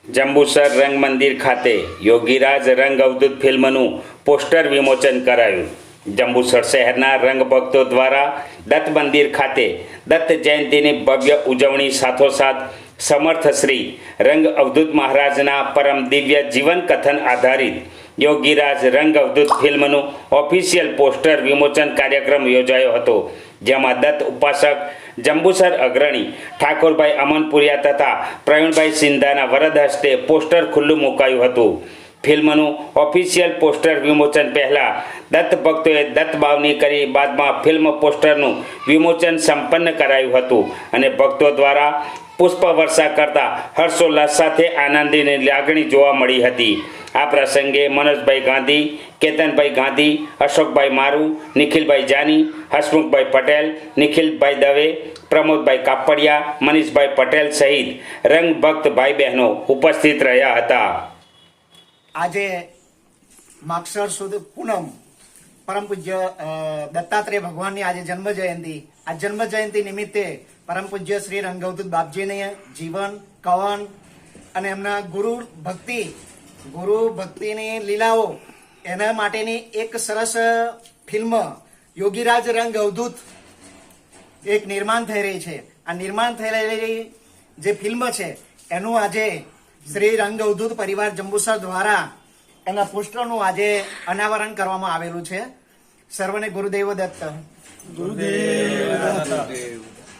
જંબુસર રંગ મંદિર ખાતે યોગીરાજ રંગ અવધૂત ફિલ્મનું પોસ્ટર વિમોચન કરાયું। જંબુસર શહેરના રંગ ભક્તો દ્વારા દત્ત મંદિર ખાતે દત્ત જયંતિની ભવ્ય ઉજવણી સાથોસાથ સમર્થ શ્રી રંગ અવધૂત મહારાજના પરમ દિવ્ય જીવન કથન આધારિત યોગીરાજ રંગ અવધૂત ફિલ્મનું ઓફિશિયલ પોસ્ટર વિમોચન કાર્યક્રમ યોજાયો હતો, જેમાં દત્ત ઉપાસક જંબુસર અગ્રણી ઠાકોરભાઈ અમનપુરિયા તથા પ્રવીણભાઈ સિંધાના વરદ હસ્તે પોસ્ટર ખુલ્લું મુકાયું હતું। ફિલ્મનું ઓફિશિયલ પોસ્ટર વિમોચન પહેલા દત્ત ભક્તોએ દત્ત બાવની કરી બાદમાં ફિલ્મ પોસ્ટરનું વિમોચન સંપન્ન કરાયું હતું અને ભક્તો દ્વારા પુષ્પવર્ષા કરતા હર્ષોલ્લાસ સાથે આનંદની લાગણી જોવા મળી હતી। આ પ્રસંગે મનોજભાઈ ગાંધી, કેતનભાઈ ગાંધી, અશોકભાઈ મારુ, નિખિલભાઈ જાની, હસમુખભાઈ પટેલ, નિખિલભાઈ દવે, પ્રમોદભાઈ કાપડિયા, મનીષભાઈ પટેલ સહિત રંગ ભક્ત ભાઈ બહેનો ઉપસ્થિત રહ્યા હતા। આજે માગસર સુદ પૂનમ પરમ પૂજ્ય દત્તાત્રેય ભગવાનની આજે જન્મ જયંતિ, આ જન્મ જયંતિ નિમિત્તે પરમ પૂજ્ય શ્રી રંગ અવધૂત બાપજીને જીવન કવન અને એમના ગુરુ ભક્તિની લીલાઓ એના માટેની એક સરસ ફિલ્મ યોગીરાજ રંગ અવધૂત એક નિર્માણ થઈ રહી છે। આ નિર્માણ થઈ રહેલી જે ફિલ્મ છે એનું આજે શ્રી રંગ અવધૂત પરિવાર જંબુસર દ્વારા એના પોસ્ટરનું આજે અનાવરણ કરવામાં આવેલું છે। સર્વને ગુરુદેવ દત્ત। ગુરુદેવ દત્ત।